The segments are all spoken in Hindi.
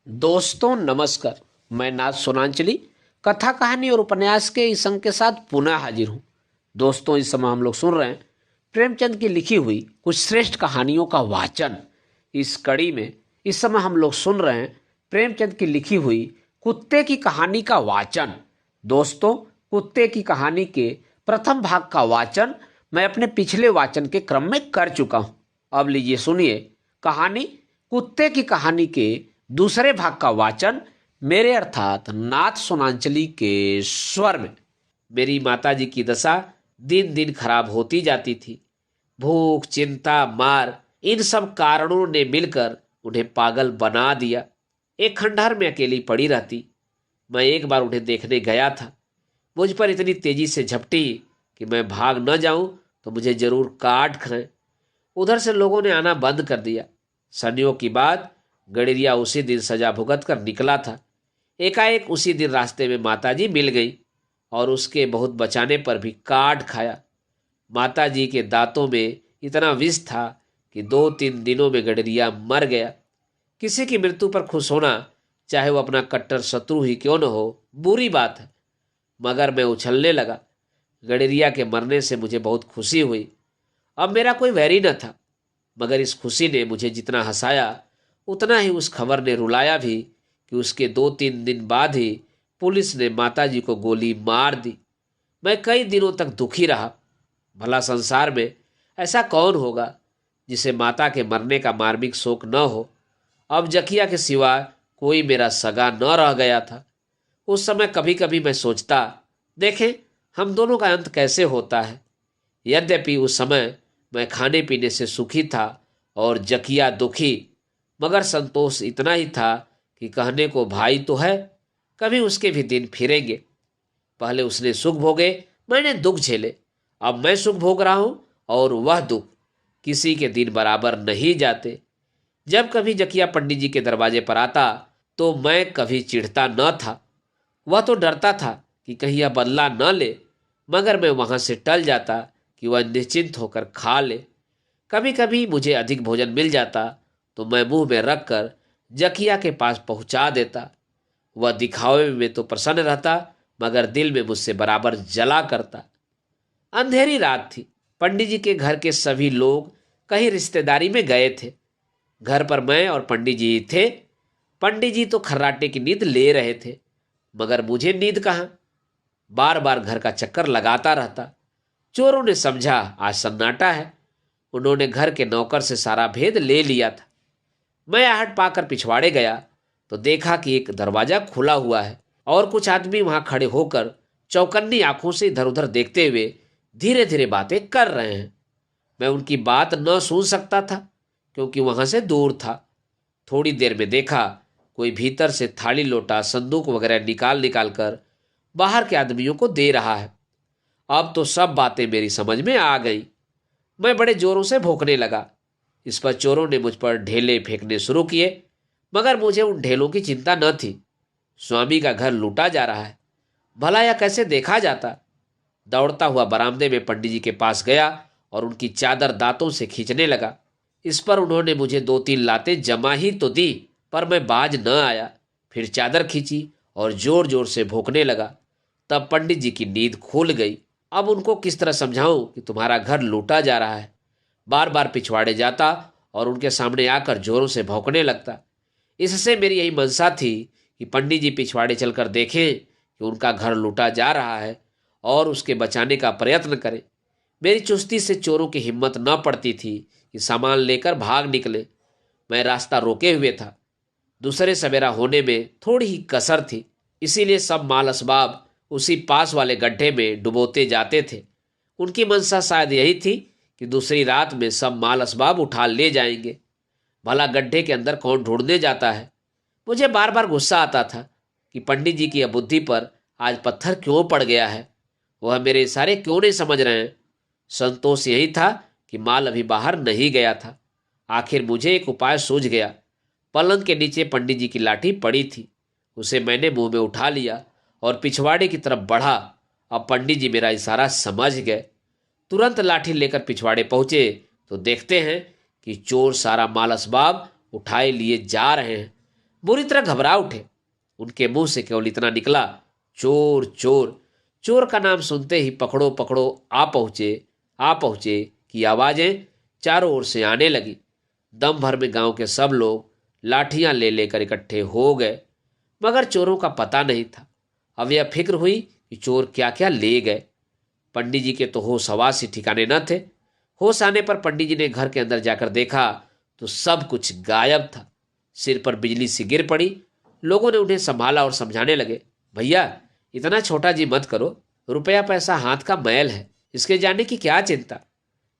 दोस्तों नमस्कार। मैं नाथ सोनांचली कथा कहानी और उपन्यास के इस अंक के साथ पुनः हाजिर हूँ। दोस्तों इस समय हम लोग सुन रहे हैं प्रेमचंद की लिखी हुई कुछ श्रेष्ठ कहानियों का वाचन। इस कड़ी में इस समय हम लोग सुन रहे हैं प्रेमचंद की लिखी हुई कुत्ते की कहानी का वाचन। दोस्तों कुत्ते की कहानी के प्रथम भाग का वाचन मैं अपने पिछले वाचन के क्रम में कर चुका हूँ। अब लीजिए सुनिए कहानी कुत्ते की कहानी के दूसरे भाग का वाचन मेरे अर्थात नाथ सोनांचली के स्वर में। मेरी माताजी की दशा दिन दिन खराब होती जाती थी। भूख, चिंता, मार, इन सब कारणों ने मिलकर उन्हें पागल बना दिया। एक खंडहर में अकेली पड़ी रहती। मैं एक बार उन्हें देखने गया था। मुझ पर इतनी तेजी से झपटी कि मैं भाग न जाऊं तो मुझे जरूर काट खाएं। उधर से लोगों ने आना बंद कर दिया। सदियों की बात, गडरिया उसी दिन सजा भुगत कर निकला था। एकाएक उसी दिन रास्ते में माताजी मिल गई और उसके बहुत बचाने पर भी काट खाया। माताजी के दांतों में इतना विष था कि 2-3 दिनों में गडरिया मर गया। किसी की मृत्यु पर खुश होना, चाहे वो अपना कट्टर शत्रु ही क्यों न हो, बुरी बात है। मगर मैं उछलने लगा। गडरिया के मरने से मुझे बहुत खुशी हुई। अब मेरा कोई वैरी न था, मगर इस खुशी ने मुझे जितना हंसाया उतना ही उस खबर ने रुलाया भी कि उसके 2-3 दिन बाद ही पुलिस ने माताजी को गोली मार दी। मैं कई दिनों तक दुखी रहा। भला संसार में ऐसा कौन होगा जिसे माता के मरने का मार्मिक शोक न हो। अब जकिया के सिवा कोई मेरा सगा न रह गया था। उस समय कभी कभी मैं सोचता, देखें हम दोनों का अंत कैसे होता है। यद्यपि उस समय मैं खाने पीने से सुखी था और जकिया दुखी, मगर संतोष इतना ही था कि कहने को भाई तो है, कभी उसके भी दिन फिरेंगे। पहले उसने सुख भोगे, मैंने दुख झेले। अब मैं सुख भोग रहा हूं और वह दुख। किसी के दिन बराबर नहीं जाते। जब कभी जकिया पंडित जी के दरवाजे पर आता तो मैं कभी चिढ़ता न था। वह तो डरता था कि कहीं यह बदला न ले, मगर मैं वहां से टल जाता कि वह निश्चिंत होकर खा ले। कभी कभी मुझे अधिक भोजन मिल जाता तो मैं मुंह में रखकर जकिया के पास पहुंचा देता। वह दिखावे में तो प्रसन्न रहता, मगर दिल में मुझसे बराबर जला करता। अंधेरी रात थी। पंडित जी के घर के सभी लोग कहीं रिश्तेदारी में गए थे। घर पर मैं और पंडित जी थे। पंडित जी तो खर्राटे की नींद ले रहे थे, मगर मुझे नींद कहाँ। बार बार घर का चक्कर लगाता रहता। चोरों ने समझा आज सन्नाटा है। उन्होंने घर के नौकर से सारा भेद ले लिया था। मैं आहट पाकर पिछवाड़े गया तो देखा कि एक दरवाजा खुला हुआ है और कुछ आदमी वहां खड़े होकर चौकन्नी आंखों से इधर उधर देखते हुए धीरे धीरे बातें कर रहे हैं। मैं उनकी बात न सुन सकता था क्योंकि वहां से दूर था। थोड़ी देर में देखा कोई भीतर से थाली लोटा संदूक वगैरह निकाल निकाल कर बाहर के आदमियों को दे रहा है। अब तो सब बातें मेरी समझ में आ गई। मैं बड़े जोरों से भौंकने लगा। इस पर चोरों ने मुझ पर ढेले फेंकने शुरू किए, मगर मुझे उन ढेलों की चिंता न थी। स्वामी का घर लूटा जा रहा है, भला यह कैसे देखा जाता। दौड़ता हुआ बरामदे में पंडित जी के पास गया और उनकी चादर दांतों से खींचने लगा। इस पर उन्होंने मुझे 2-3 लातें जमा ही तो दी, पर मैं बाज न आया। फिर चादर खींची और जोर जोर से भौंकने लगा। तब पंडित जी की नींद खुल गई। अब उनको किस तरह समझाऊं कि तुम्हारा घर लूटा जा रहा है। बार बार पिछवाड़े जाता और उनके सामने आकर जोरों से भौंकने लगता। इससे मेरी यही मंशा थी कि पंडित जी पिछवाड़े चलकर देखें कि उनका घर लूटा जा रहा है और उसके बचाने का प्रयत्न करें। मेरी चुस्ती से चोरों की हिम्मत न पड़ती थी कि सामान लेकर भाग निकले। मैं रास्ता रोके हुए था। दूसरे सवेरा होने में थोड़ी ही कसर थी, इसीलिए सब माल असबाब उसी पास वाले गड्ढे में डुबोते जाते थे। उनकी मंशा शायद यही थी कि दूसरी रात में सब माल असबाब उठा ले जाएंगे। भला गड्ढे के अंदर कौन ढूंढने जाता है। मुझे बार बार गुस्सा आता था कि पंडित जी की बुद्धि पर आज पत्थर क्यों पड़ गया है। वह मेरे इशारे क्यों नहीं समझ रहे हैं। संतोष यही था कि माल अभी बाहर नहीं गया था। आखिर मुझे एक उपाय सूझ गया। पलंग के नीचे पंडित जी की लाठी पड़ी थी। उसे मैंने मुंह में उठा लिया और पिछवाड़े की तरफ बढ़ा। अब पंडित जी मेरा इशारा समझ गए। तुरंत लाठी लेकर पिछवाड़े पहुंचे तो देखते हैं कि चोर सारा माल असबाब उठाए लिए जा रहे हैं। बुरी तरह घबरा उठे। उनके मुंह से केवल इतना निकला, चोर चोर। चोर का नाम सुनते ही पकड़ो पकड़ो आ पहुंचे की आवाजें चारों ओर से आने लगी। दम भर में गांव के सब लोग लाठियां ले लेकर इकट्ठे हो गए, मगर चोरों का पता नहीं था। अब यह फिक्र हुई कि चोर क्या क्या ले गए। पंडित जी के तो होश हवास ही ठिकाने न थे। होश आने पर पंडित जी ने घर के अंदर जाकर देखा तो सब कुछ गायब था। सिर पर बिजली सी गिर पड़ी। लोगों ने उन्हें संभाला और समझाने लगे, भैया इतना छोटा जी मत करो, रुपया पैसा हाथ का मैल है, इसके जाने की क्या चिंता।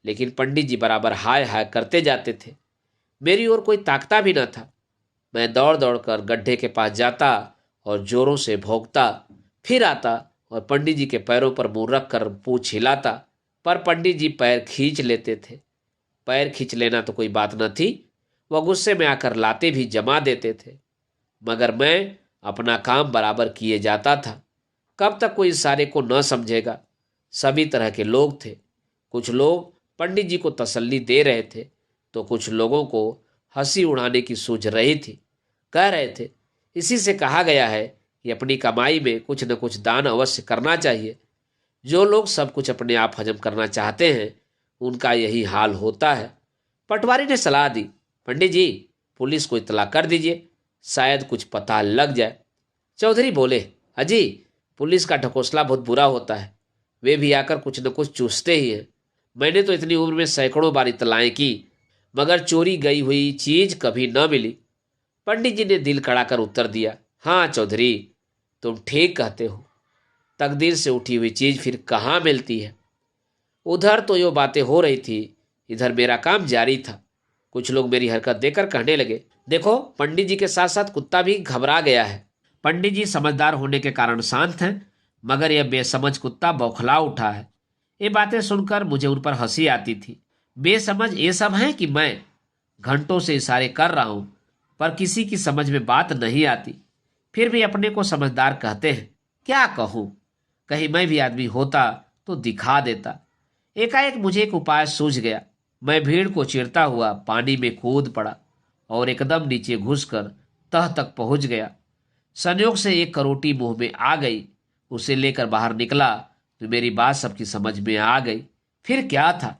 लेकिन पंडित जी बराबर हाय हाय करते जाते थे। मेरी ओर कोई ताकता भी न था। मैं दौड़ दौड़ कर गड्ढे के पास जाता और जोरों से भौंकता, फिर आता और पंडित जी के पैरों पर मुंह रख कर पूंछ हिलाता। पर पंडित जी पैर खींच लेते थे। पैर खींच लेना तो कोई बात न थी, वह गुस्से में आकर लाते भी जमा देते थे। मगर मैं अपना काम बराबर किए जाता था। कब तक कोई इशारे को न समझेगा। सभी तरह के लोग थे। कुछ लोग पंडित जी को तसल्ली दे रहे थे तो कुछ लोगों को हंसी उड़ाने की सूझ रही थी। कह रहे थे, इसी से कहा गया है कि अपनी कमाई में कुछ न कुछ दान अवश्य करना चाहिए। जो लोग सब कुछ अपने आप हजम करना चाहते हैं उनका यही हाल होता है। पटवारी ने सलाह दी, पंडित जी पुलिस को इत्तला कर दीजिए, शायद कुछ पता लग जाए। चौधरी बोले, अजी पुलिस का ढकोसला बहुत बुरा होता है, वे भी आकर कुछ न कुछ चूसते ही हैं। मैंने तो इतनी उम्र में सैकड़ों बार इत्तलाएं की, मगर चोरी गई हुई चीज कभी न मिली। पंडित जी ने दिल कड़ाकर उत्तर दिया, हाँ चौधरी तुम ठीक कहते हो, तकदीर से उठी हुई चीज फिर कहाँ मिलती है। उधर तो यो बातें हो रही थी, इधर मेरा काम जारी था। कुछ लोग मेरी हरकत देखकर कहने लगे, देखो पंडित जी के साथ साथ कुत्ता भी घबरा गया है। पंडित जी समझदार होने के कारण शांत हैं, मगर यह बेसमझ कुत्ता बौखला उठा है। ये बातें सुनकर मुझे उन पर हंसी आती थी। बेसमझ ये सब है कि मैं घंटों से इशारे कर रहा हूं, पर किसी की समझ में बात नहीं आती। फिर भी अपने को समझदार कहते हैं। क्या कहूं, कहीं मैं भी आदमी होता तो दिखा देता। एकाएक मुझे एक उपाय सूझ गया। मैं भीड़ को चीरता हुआ पानी में कूद पड़ा और एकदम नीचे घुसकर तह तक पहुंच गया। संयोग से एक करोटी मुंह में आ गई। उसे लेकर बाहर निकला तो मेरी बात सबकी समझ में आ गई। फिर क्या था,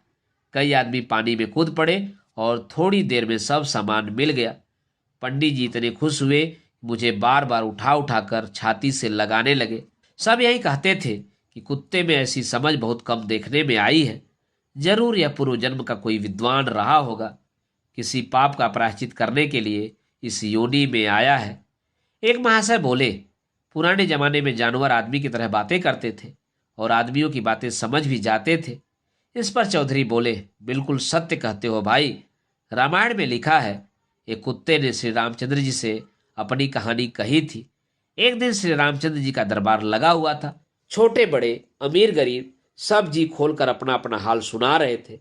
कई आदमी पानी में कूद पड़े और थोड़ी देर में सब सामान मिल गया। पंडित जी इतने खुश हुए, मुझे बार बार उठा उठा कर छाती से लगाने लगे। सब यही कहते थे कि कुत्ते में ऐसी समझ बहुत कम देखने में आई है। जरूर यह पूर्व जन्म का कोई विद्वान रहा होगा, किसी पाप का प्रायश्चित करने के लिए इस योनि में आया है। एक महाशय बोले, पुराने जमाने में जानवर आदमी की तरह बातें करते थे और आदमियों की बातें समझ भी जाते थे। इस पर चौधरी बोले, बिल्कुल सत्य कहते हो भाई। रामायण में लिखा है, एक कुत्ते ने श्री रामचंद्र जी से अपनी कहानी कही थी। एक दिन श्री रामचंद्र जी का दरबार लगा हुआ था। छोटे बड़े अमीर गरीब सब जी खोलकर अपना अपना हाल सुना रहे थे।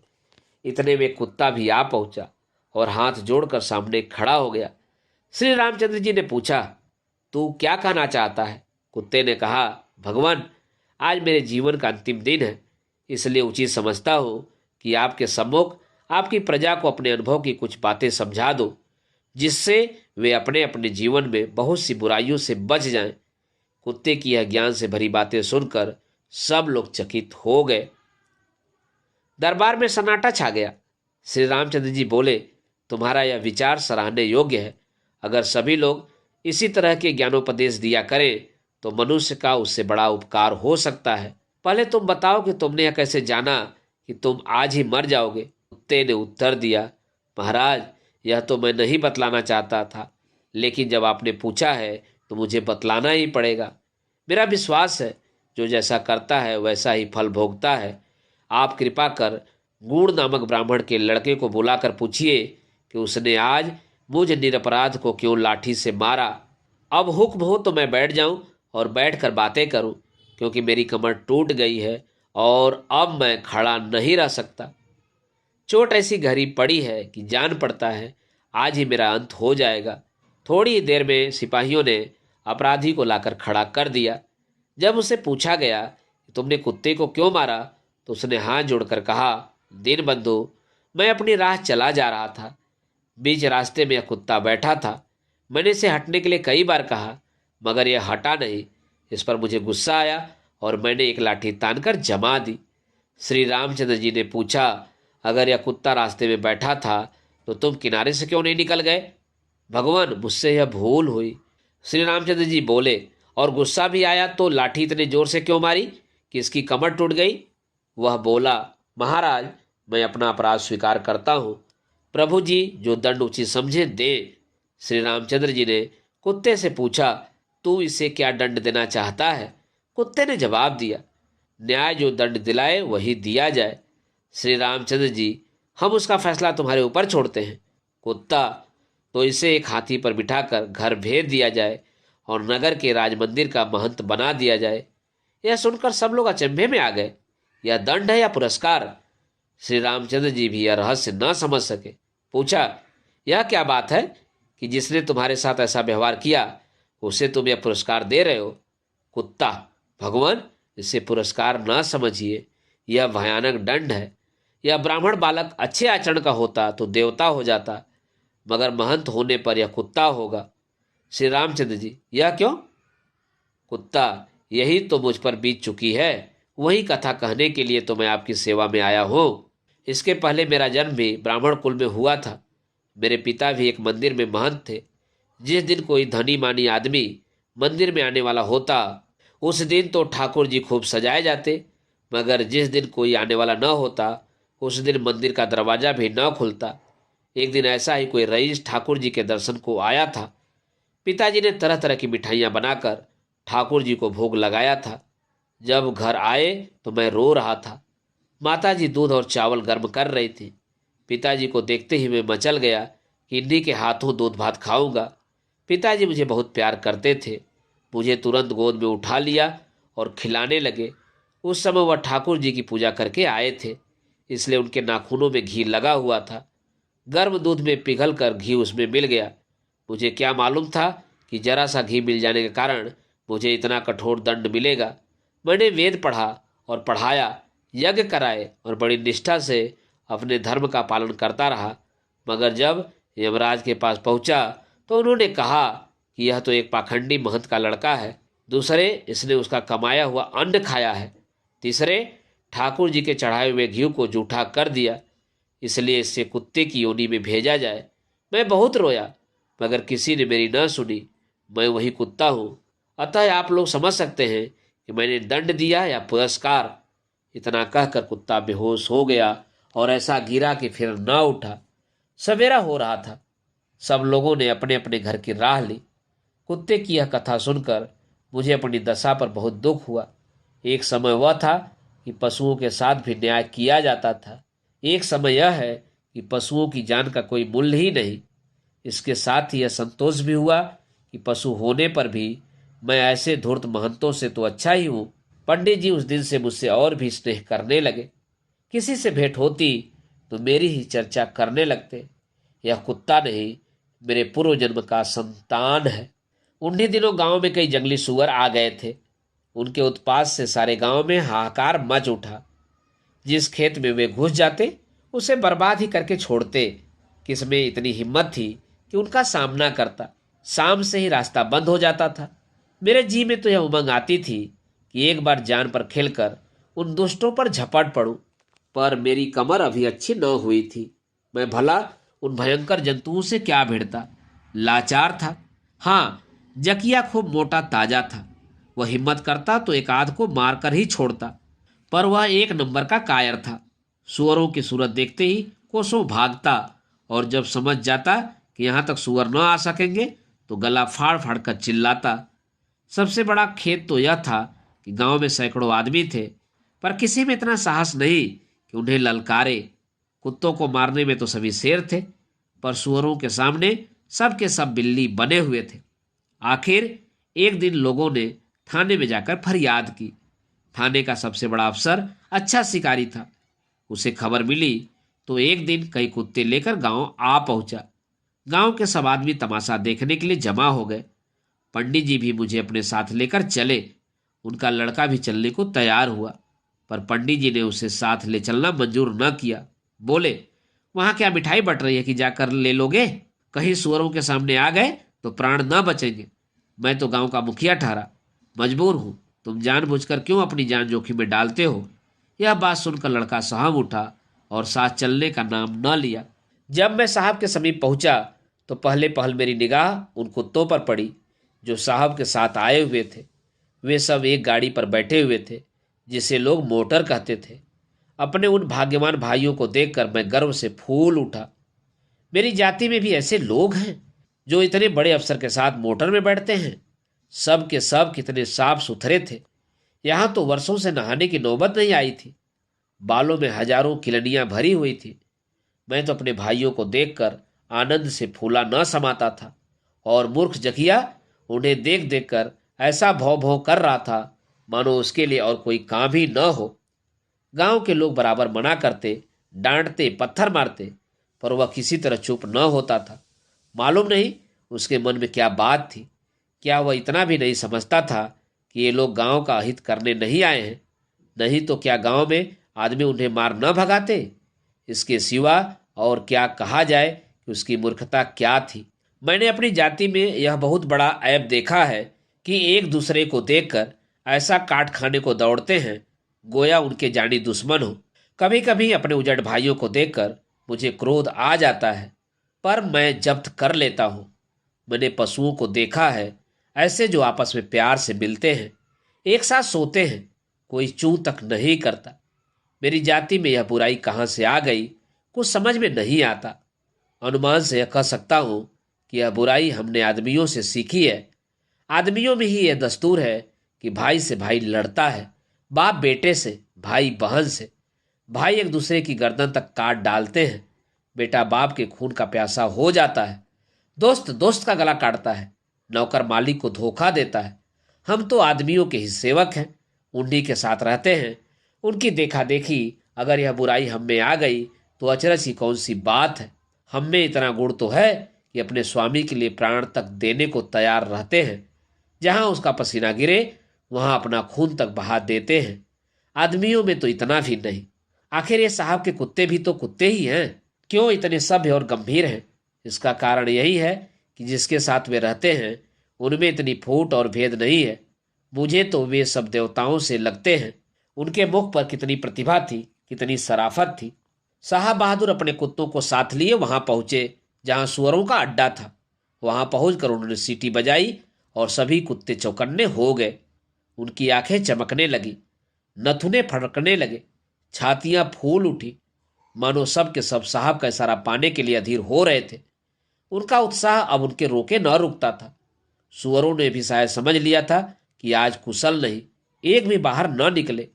इतने में कुत्ता भी आ पहुंचा और हाथ जोड़कर सामने खड़ा हो गया। श्री रामचंद्र जी ने पूछा, तू क्या कहना चाहता है? कुत्ते ने कहा, भगवान आज मेरे जीवन का अंतिम दिन है, इसलिए उचित समझता हूं कि आपके सम्मुख आपकी प्रजा को अपने अनुभव की कुछ बातें समझा दो, जिससे वे अपने अपने जीवन में बहुत सी बुराइयों से बच जाएं। कुत्ते की यह ज्ञान से भरी बातें सुनकर सब लोग चकित हो गए। दरबार में सन्नाटा छा गया। श्री रामचंद्र जी बोले, तुम्हारा यह विचार सराहने योग्य है। अगर सभी लोग इसी तरह के ज्ञानोपदेश दिया करें तो मनुष्य का उससे बड़ा उपकार हो सकता है। पहले तुम बताओ कि तुमने यह कैसे जाना कि तुम आज ही मर जाओगे? कुत्ते ने उत्तर दिया, महाराज यह तो मैं नहीं बतलाना चाहता था, लेकिन जब आपने पूछा है तो मुझे बतलाना ही पड़ेगा। मेरा विश्वास है जो जैसा करता है वैसा ही फल भोगता है। आप कृपा कर गूढ़ नामक ब्राह्मण के लड़के को बुलाकर पूछिए कि उसने आज मुझ निरपराध को क्यों लाठी से मारा। अब हुक्म हो तो मैं बैठ जाऊं और बैठकर बातें करूं, क्योंकि मेरी कमर टूट गई है और अब मैं खड़ा नहीं रह सकता। चोट ऐसी गहरी पड़ी है कि जान पड़ता है आज ही मेरा अंत हो जाएगा। थोड़ी ही देर में सिपाहियों ने अपराधी को लाकर खड़ा कर दिया। जब उसे पूछा गया कि तुमने कुत्ते को क्यों मारा तो उसने हाथ जोड़कर कहा, दीनबंधु मैं अपनी राह चला जा रहा था, बीच रास्ते में यह कुत्ता बैठा था। मैंने इसे हटने के लिए कई बार कहा, मगर यह हटा नहीं। इस पर मुझे गुस्सा आया और मैंने एक लाठी तानकर जमा दी। श्री रामचंद्र जी ने पूछा, अगर यह कुत्ता रास्ते में बैठा था तो तुम किनारे से क्यों नहीं निकल गए? भगवान, मुझसे यह भूल हुई। श्री रामचंद्र जी बोले, और गुस्सा भी आया तो लाठी इतने जोर से क्यों मारी कि इसकी कमर टूट गई? वह बोला, महाराज, मैं अपना अपराध स्वीकार करता हूँ। प्रभु जी जो दंड उचित समझे दे। श्री रामचंद्र जी ने कुत्ते से पूछा, तू इसे क्या दंड देना चाहता है? कुत्ते ने जवाब दिया, न्याय जो दंड दिलाए वही दिया जाए। श्री रामचंद्र जी, हम उसका फैसला तुम्हारे ऊपर छोड़ते हैं। कुत्ता, तो इसे एक हाथी पर बिठाकर घर भेज दिया जाए और नगर के राज मंदिर का महंत बना दिया जाए। यह सुनकर सब लोग अचंभे में आ गए। यह दंड है या पुरस्कार? श्री रामचंद्र जी भी यह रहस्य न समझ सके। पूछा, यह क्या बात है कि जिसने तुम्हारे साथ ऐसा व्यवहार किया उसे तुम यह पुरस्कार दे रहे हो? कुत्ता, भगवान, इसे पुरस्कार न समझिए, यह भयानक दंड है। यह ब्राह्मण बालक अच्छे आचरण का होता तो देवता हो जाता, मगर महंत होने पर यह कुत्ता होगा। श्री रामचंद्र जी, यह क्यों? कुत्ता, यही तो मुझ पर बीत चुकी है। वही कथा कहने के लिए तो मैं आपकी सेवा में आया हूँ। इसके पहले मेरा जन्म भी ब्राह्मण कुल में हुआ था। मेरे पिता भी एक मंदिर में महंत थे। जिस दिन कोई धनी मानी आदमी मंदिर में आने वाला होता उस दिन तो ठाकुर जी खूब सजाए जाते, मगर जिस दिन कोई आने वाला न होता उस दिन मंदिर का दरवाजा भी न खुलता। एक दिन ऐसा ही कोई रईस ठाकुर जी के दर्शन को आया था। पिताजी ने तरह तरह की मिठाइयाँ बनाकर ठाकुर जी को भोग लगाया था। जब घर आए तो मैं रो रहा था। माताजी दूध और चावल गर्म कर रही थी। पिताजी को देखते ही मैं मचल गया कि इन्हीं के हाथों दूध भात खाऊंगा। पिताजी मुझे बहुत प्यार करते थे। मुझे तुरंत गोद में उठा लिया और खिलाने लगे। उस समय वह ठाकुर जी की पूजा करके आए थे, इसलिए उनके नाखूनों में घी लगा हुआ था। गर्म दूध में पिघल कर घी उसमें मिल गया। मुझे क्या मालूम था कि जरा सा घी मिल जाने के कारण मुझे इतना कठोर दंड मिलेगा। मैंने वेद पढ़ा और पढ़ाया, यज्ञ कराए और बड़ी निष्ठा से अपने धर्म का पालन करता रहा, मगर जब यमराज के पास पहुंचा तो उन्होंने कहा कि यह तो एक पाखंडी महंत का लड़का है। दूसरे, इसने उसका कमाया हुआ अन्न खाया है। तीसरे, ठाकुर जी के चढ़ाए हुए घी को जूठा कर दिया, इसलिए इससे कुत्ते की योनि में भेजा जाए। मैं बहुत रोया, मगर किसी ने मेरी न सुनी। मैं वही कुत्ता हूँ। अतः आप लोग समझ सकते हैं कि मैंने दंड दिया या पुरस्कार। इतना कहकर कुत्ता बेहोश हो गया और ऐसा गिरा कि फिर न उठा। सवेरा हो रहा था। सब लोगों ने अपने अपने घर की राह ली। कुत्ते की यह कथा सुनकर मुझे अपनी दशा पर बहुत दुख हुआ। एक समय वह था कि पशुओं के साथ भी न्याय किया जाता था। एक समय यह है कि पशुओं की जान का कोई मूल्य ही नहीं। इसके साथ ही यह संतोष भी हुआ कि पशु होने पर भी मैं ऐसे धूर्त महंतों से तो अच्छा ही हूँ। पंडित जी उस दिन से मुझसे और भी स्नेह करने लगे। किसी से भेंट होती तो मेरी ही चर्चा करने लगते। यह कुत्ता नहीं, मेरे पूर्व जन्म का संतान है। उन्हीं दिनों गांव में कई जंगली सुअर आ गए थे। उनके उत्पात से सारे गांव में हाहाकार मच उठा। जिस खेत में वे घुस जाते उसे बर्बाद ही करके छोड़ते। किसमें इतनी हिम्मत थी कि उनका सामना करता? शाम से ही रास्ता बंद हो जाता था। मेरे जी में तो यह उमंग आती थी कि एक बार जान पर खेलकर उन दुष्टों पर झपट पड़ूं, पर मेरी कमर अभी अच्छी न हुई थी। मैं भला उन भयंकर जंतुओं से क्या भिड़ता? लाचार था। हाँ, जकिया खूब मोटा ताजा था। वह हिम्मत करता तो एक आध को मारकर ही छोड़ता, पर वह एक नंबर का कायर था। सुअरों की सूरत देखते ही कोसों भागता, और जब समझ जाता कि यहाँ तक सुअर न आ सकेंगे तो गला फाड़ फाड़ कर चिल्लाता। सबसे बड़ा खेद तो यह था कि गांव में सैकड़ों आदमी थे, पर किसी में इतना साहस नहीं कि उन्हें ललकारे। कुत्तों को मारने में तो सभी शेर थे, पर सुअरों के सामने सब के सब बिल्ली बने हुए थे। आखिर एक दिन लोगों ने थाने में जाकर फरियाद की। थाने का सबसे बड़ा अफसर अच्छा शिकारी था। उसे खबर मिली तो एक दिन कई कुत्ते लेकर गांव आ पहुंचा। गांव के सब आदमी तमाशा देखने के लिए जमा हो गए। पंडित जी भी मुझे अपने साथ लेकर चले। उनका लड़का भी चलने को तैयार हुआ, पर पंडित जी ने उसे साथ ले चलना मंजूर न किया। बोले, वहां क्या मिठाई बट रही है कि जाकर ले लोगे? कहीं सुअरों के सामने आ गए तो प्राण न बचेंगे। मैं तो गांव का मुखिया ठहरा, मजबूर हूं। तुम जानबूझकर क्यों अपनी जान जोखिम में डालते हो? यह बात सुनकर लड़का सहम उठा और साथ चलने का नाम न लिया। जब मैं साहब के समीप पहुंचा तो पहले पहल मेरी निगाह उन कुत्तों पर पड़ी जो साहब के साथ आए हुए थे। वे सब एक गाड़ी पर बैठे हुए थे जिसे लोग मोटर कहते थे। अपने उन भाग्यवान भाइयों को देखकर मैं गर्व से फूल उठा। मेरी जाति में भी ऐसे लोग हैं जो इतने बड़े अफसर के साथ मोटर में बैठते हैं। सब के सब कितने साफ सुथरे थे। यहाँ तो वर्षों से नहाने की नौबत नहीं आई थी। बालों में हजारों किलनियां भरी हुई थी। मैं तो अपने भाइयों को देखकर आनंद से फूला न समाता था और मूर्ख जकिया उन्हें देख देख कर ऐसा भौं भौं कर रहा था मानो उसके लिए और कोई काम ही न हो। गांव के लोग बराबर मना करते, डांटते, पत्थर मारते, पर वह किसी तरह चुप न होता था। मालूम नहीं उसके मन में क्या बात थी। क्या वह इतना भी नहीं समझता था कि ये लोग गांव का हित करने नहीं आए हैं? नहीं तो क्या गांव में आदमी उन्हें मार न भगाते? इसके सिवा और क्या कहा जाए कि उसकी मूर्खता क्या थी। मैंने अपनी जाति में यह बहुत बड़ा ऐब देखा है कि एक दूसरे को देखकर ऐसा काट खाने को दौड़ते हैं गोया उनके जानी दुश्मन हो। कभी कभी अपने उजड़ भाइयों को देखकर मुझे क्रोध आ जाता है, पर मैं जब्त कर लेता हूँ। मैंने पशुओं को देखा है ऐसे जो आपस में प्यार से मिलते हैं, एक साथ सोते हैं, कोई चूं तक नहीं करता। मेरी जाति में यह बुराई कहाँ से आ गई कुछ समझ में नहीं आता। अनुमान से यह कह सकता हूँ कि यह बुराई हमने आदमियों से सीखी है। आदमियों में ही यह दस्तूर है कि भाई से भाई लड़ता है, बाप बेटे से, भाई बहन से। भाई एक दूसरे की गर्दन तक काट डालते हैं। बेटा बाप के खून का प्यासा हो जाता है। दोस्त दोस्त का गला काटता है। नौकर मालिक को धोखा देता है। हम तो आदमियों के ही सेवक हैं, उन्हीं के साथ रहते हैं। उनकी देखा देखी अगर यह बुराई हम में आ गई तो अचरज की कौन सी बात है। हम में इतना गुण तो है कि अपने स्वामी के लिए प्राण तक देने को तैयार रहते हैं। जहां उसका पसीना गिरे वहां अपना खून तक बहा देते हैं। आदमियों में तो इतना भी नहीं। आखिर ये साहब के कुत्ते भी तो कुत्ते ही हैं, क्यों इतने सभ्य और गंभीर हैं? इसका कारण यही है कि जिसके साथ वे रहते हैं उनमें इतनी फूट और भेद नहीं है। मुझे तो वे सब देवताओं से लगते हैं। उनके मुख पर कितनी प्रतिभा थी, कितनी सराफत थी। साहब बहादुर अपने कुत्तों को साथ लिए वहां पहुंचे जहां सुअरों का अड्डा था। वहां पहुंचकर उन्होंने सीटी बजाई और सभी कुत्ते चौकन्ने हो गए। उनकी आंखें चमकने लगी, नथुने फड़कने लगे, छातियां फूल उठी, मानो सब के सब साहब का इशारा पाने के लिए अधीर हो रहे थे। उनका उत्साह अब उनके रोके न रुकता था। सुअरों ने भी शायद समझ लिया था कि आज कुशल नहीं, एक भी बाहर न निकले।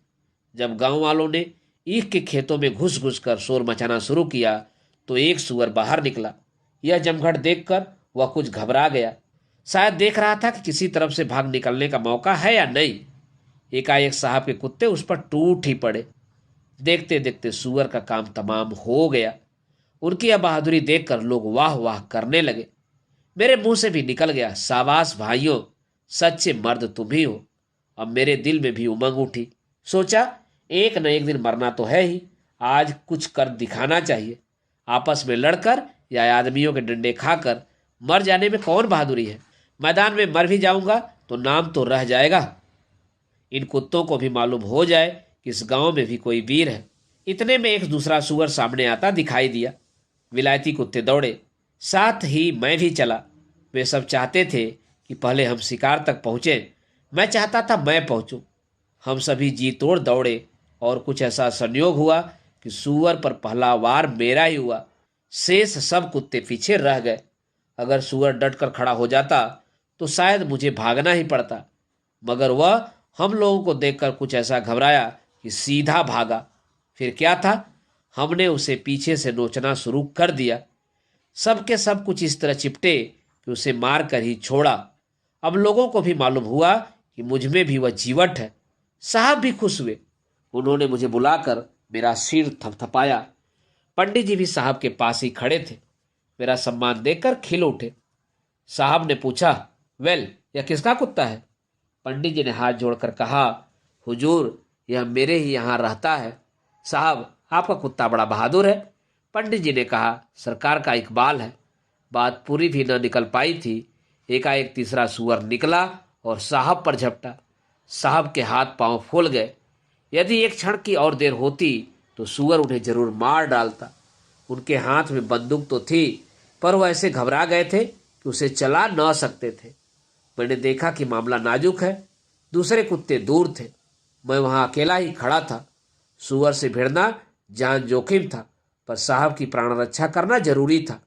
जब गांव वालों ने ईख के खेतों में घुस घुस कर शोर मचाना शुरू किया तो एक सुअर बाहर निकला। यह जमघट देखकर वह कुछ घबरा गया। शायद देख रहा था कि किसी तरफ से भाग निकलने का मौका है या नहीं। एकाएक साहब के कुत्ते उस पर टूट ही पड़े। देखते देखते सुअर का काम तमाम हो गया। उनकी यह बहादुरी देखकर लोग वाह वाह करने लगे। मेरे मुंह से भी निकल गया, शाबाश भाइयों, सच्चे मर्द तुम ही हो। अब मेरे दिल में भी उमंग उठी। सोचा एक न एक दिन मरना तो है ही, आज कुछ कर दिखाना चाहिए। आपस में लड़कर या आदमियों के डंडे खाकर मर जाने में कौन बहादुरी है। मैदान में मर भी जाऊंगा तो नाम तो रह जाएगा। इन कुत्तों को भी मालूम हो जाए कि इस गांव में भी कोई वीर है। इतने में एक दूसरा सुअर सामने आता दिखाई दिया। विलायती कुत्ते दौड़े, साथ ही मैं भी चला। वे सब चाहते थे कि पहले हम शिकार तक पहुंचे। मैं चाहता था मैं पहुंचूं। हम सभी जी तोड़ दौड़े और कुछ ऐसा संयोग हुआ कि सुअर पर पहला वार मेरा ही हुआ। शेष सब कुत्ते पीछे रह गए। अगर सुअर डट कर खड़ा हो जाता तो शायद मुझे भागना ही पड़ता, मगर वह हम लोगों को देखकर कुछ ऐसा घबराया कि सीधा भागा। फिर क्या था, हमने उसे पीछे से नोचना शुरू कर दिया। सब के सब कुछ इस तरह चिपटे कि उसे मार कर ही छोड़ा। अब लोगों को भी मालूम हुआ कि मुझ में भी वह जीवट है। साहब भी खुश हुए। उन्होंने मुझे बुलाकर मेरा सिर थपथपाया। पंडित जी भी साहब के पास ही खड़े थे। मेरा सम्मान देखकर खिल उठे। साहब ने पूछा, वेल, यह किसका कुत्ता है? पंडित जी ने हाथ जोड़कर कहा, हुजूर, यह मेरे ही यहाँ रहता है। साहब, आपका कुत्ता बड़ा बहादुर है। पंडित जी ने कहा, सरकार का इकबाल है। बात पूरी भी न निकल पाई थी एकाएक तीसरा सूअर निकला और साहब पर झपटा। साहब के हाथ पांव फूल गए। यदि एक क्षण की और देर होती तो सूअर उन्हें जरूर मार डालता। उनके हाथ में बंदूक तो थी, पर वह ऐसे घबरा गए थे कि उसे चला न सकते थे। मैंने देखा कि मामला नाजुक है। दूसरे कुत्ते दूर थे, मैं वहां अकेला ही खड़ा था। सूअर से भिड़ना जान जोखिम था, पर साहब की प्राण रक्षा करना जरूरी था।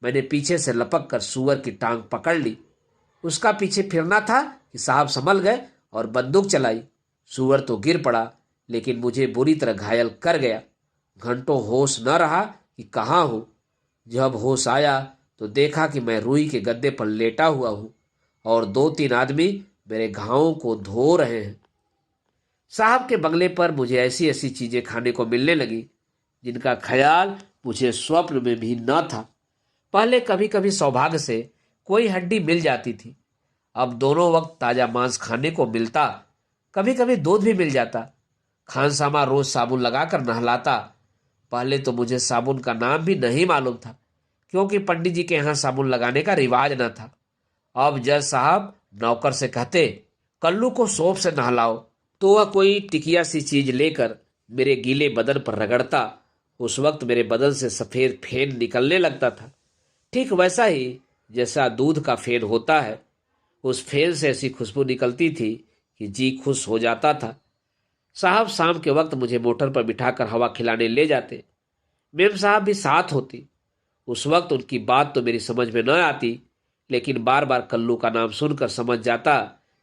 मैंने पीछे से लपक कर सूअर की टांग पकड़ ली। उसका पीछे फिरना था कि साहब संभल गए और बंदूक चलाई। सूअर तो गिर पड़ा, लेकिन मुझे बुरी तरह घायल कर गया। घंटों होश न रहा कि कहाँ हूं। जब होश आया तो देखा कि मैं रुई के गद्दे पर लेटा हुआ हूं और 2-3 आदमी मेरे घावों को धो रहे हैं। साहब के बंगले पर मुझे ऐसी ऐसी चीजें खाने को मिलने लगी जिनका ख्याल मुझे स्वप्न में भी न था। पहले कभी कभी सौभाग्य से कोई हड्डी मिल जाती थी, अब दोनों वक्त ताजा मांस खाने को मिलता। कभी कभी दूध भी मिल जाता। खानसामा रोज साबुन लगाकर नहलाता। पहले तो मुझे साबुन का नाम भी नहीं मालूम था, क्योंकि पंडित जी के यहाँ साबुन लगाने का रिवाज न था। अब जज साहब नौकर से कहते, कल्लू को सौंफ से नहलाओ, तो वह कोई टिकिया सी चीज लेकर मेरे गीले बदन पर रगड़ता। उस वक्त मेरे बदन से सफेद फेन निकलने लगता था, ठीक वैसा ही जैसा दूध का फेन होता है। उस फेन से ऐसी खुशबू निकलती थी कि जी खुश हो जाता था। साहब शाम के वक्त मुझे मोटर पर बिठाकर हवा खिलाने ले जाते। मेम साहब भी साथ होती। उस वक्त उनकी बात तो मेरी समझ में न आती, लेकिन बार बार कल्लू का नाम सुनकर समझ जाता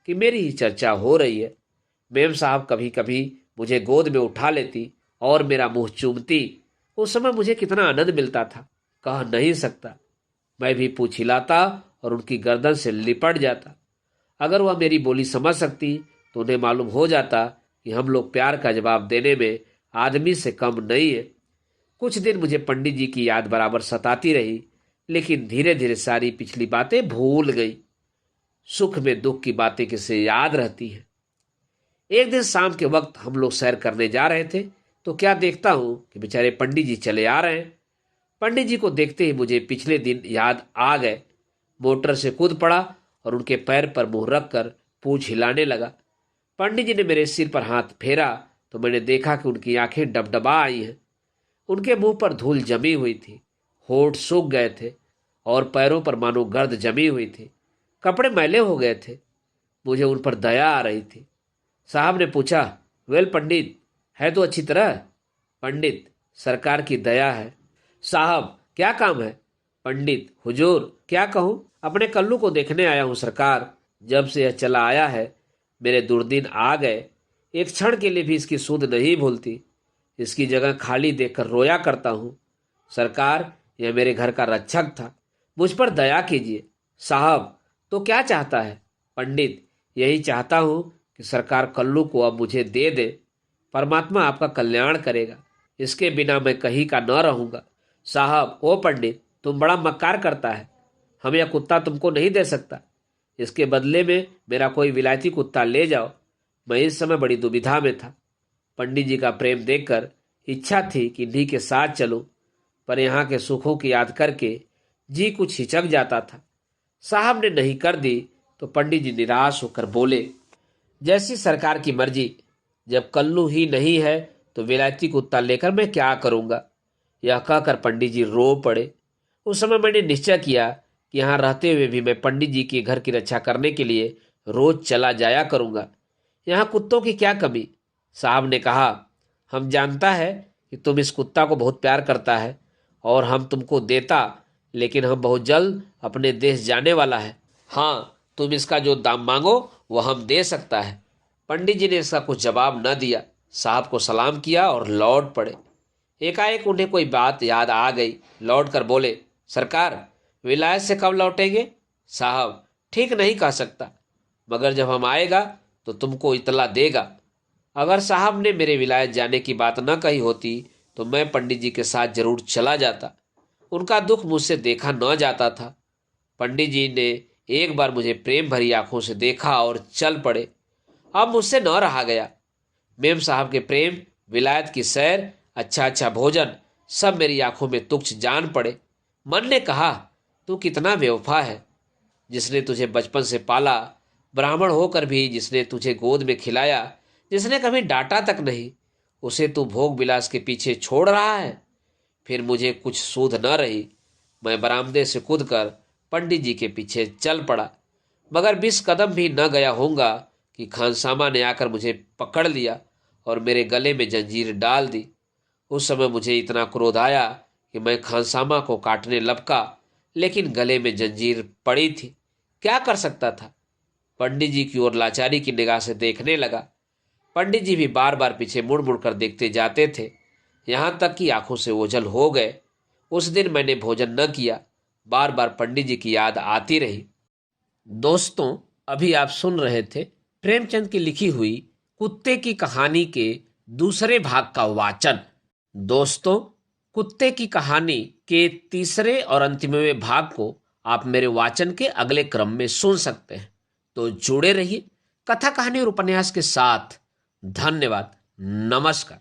कि मेरी ही चर्चा हो रही है। मेम साहब कभी कभी मुझे गोद में उठा लेती और मेरा मुंह चूमती। उस समय मुझे कितना आनंद मिलता था, कह नहीं सकता। मैं भी पूछ हिलाता और उनकी गर्दन से लिपट जाता। अगर वह मेरी बोली समझ सकती तो उन्हें मालूम हो जाता कि हम लोग प्यार का जवाब देने में आदमी से कम नहीं है। कुछ दिन मुझे पंडित जी की याद बराबर सताती रही, लेकिन धीरे धीरे सारी पिछली बातें भूल गई। सुख में दुख की बातें किसे याद रहती हैं। एक दिन शाम के वक्त हम लोग सैर करने जा रहे थे, तो क्या देखता हूं कि बेचारे पंडित जी चले आ रहे हैं। पंडित जी को देखते ही मुझे पिछले दिन याद आ गए। मोटर से कूद पड़ा और उनके पैर पर मुंह रखकर पूंछ हिलाने लगा। पंडित जी ने मेरे सिर पर हाथ फेरा तो मैंने देखा कि उनकी आंखें डबडबा आई हैं। उनके मुंह पर धूल जमी हुई थी, होठ सूख गए थे और पैरों पर मानो गर्द जमी हुई थी। कपड़े मैले हो गए थे। मुझे उन पर दया आ रही थी। साहब ने पूछा, वेल पंडित, है तो अच्छी तरह? पंडित, सरकार की दया है। साहब, क्या काम है? पंडित, हुजूर, क्या कहूं, अपने कल्लू को देखने आया हूं सरकार। जब से यह चला आया है मेरे दुर्दिन आ गए। एक क्षण के लिए भी इसकी सुध नहीं भूलती। इसकी जगह खाली देखकर रोया करता हूं। सरकार, यह मेरे घर का रक्षक था, मुझ पर दया कीजिए। साहब, तो क्या चाहता है? पंडित, यही चाहता हूं कि सरकार कल्लू को अब मुझे दे दे। परमात्मा आपका कल्याण करेगा, इसके बिना मैं कहीं का न रहूंगा। साहब, ओ पंडित, तुम बड़ा मक्कार करता है। हम यह कुत्ता तुमको नहीं दे सकता। इसके बदले में मेरा कोई विलायती कुत्ता ले जाओ। मैं इस समय बड़ी दुविधा में था। पंडित जी का प्रेम देखकर इच्छा थी कि इन्हीं के साथ चलूं, पर यहाँ के सुखों की याद करके जी कुछ हिचक जाता था। साहब ने नहीं कर दी तो पंडित जी निराश होकर बोले, जैसी सरकार की मर्जी। जब कल्लू ही नहीं है तो विलायती कुत्ता लेकर मैं क्या करूंगा? यह कहकर पंडित जी रो पड़े। उस समय मैंने निश्चय किया कि यहाँ रहते हुए भी मैं पंडित जी के घर की रक्षा करने के लिए रोज चला जाया करूंगा। यहाँ कुत्तों की क्या कमी? साहब ने कहा, हम जानता है कि तुम इस कुत्ता को बहुत प्यार करता है और हम तुमको देता, लेकिन हम बहुत जल्द अपने देश जाने वाला है। हाँ, तुम इसका जो दाम मांगो वो हम दे सकता है। पंडित जी ने इसका कुछ जवाब न दिया। साहब को सलाम किया और लौट पड़े। एकाएक उन्हें कोई बात याद आ गई। लौट कर बोले, सरकार, विलायत से कब लौटेंगे? साहब, ठीक नहीं कह सकता, मगर जब हम आएगा तो तुमको इतला देगा। अगर साहब ने मेरे विलायत जाने की बात न कही होती तो मैं पंडित जी के साथ जरूर चला जाता। उनका दुख मुझसे देखा न जाता था। पंडित जी ने एक बार मुझे प्रेम भरी आंखों से देखा और चल पड़े। अब मुझसे न रहा गया। मेम साहब के प्रेम, विलायत की सैर, अच्छा अच्छा भोजन, सब मेरी आंखों में तुच्छ जान पड़े। मन ने कहा, तू कितना बेवफा है। जिसने तुझे बचपन से पाला, ब्राह्मण होकर भी जिसने तुझे गोद में खिलाया, जिसने कभी डांटा तक नहीं, उसे तू भोग विलास के पीछे छोड़ रहा है। फिर मुझे कुछ सूध न रही। मैं बरामदे से कूदकर पंडित जी के पीछे चल पड़ा, मगर 20 कदम भी न गया होऊंगा कि खानसामा ने आकर मुझे पकड़ लिया और मेरे गले में जंजीर डाल दी। उस समय मुझे इतना क्रोध आया कि मैं खानसामा को काटने लपका, लेकिन गले में जंजीर पड़ी थी, क्या कर सकता था। पंडित जी की ओर लाचारी की निगाह से देखने लगा। पंडित जी भी बार बार पीछे मुड़ मुड़ कर देखते जाते थे, यहाँ तक कि आंखों से ओझल हो गए। उस दिन मैंने भोजन न किया, बार बार पंडित जी की याद आती रही। दोस्तों, अभी आप सुन रहे थे प्रेमचंद की लिखी हुई कुत्ते की कहानी के दूसरे भाग का वाचन। दोस्तों, कुत्ते की कहानी के तीसरे और अंतिमवें भाग को आप मेरे वाचन के अगले क्रम में सुन सकते हैं। तो जुड़े रहिए कथा कहानी और उपन्यास के साथ। धन्यवाद। नमस्कार।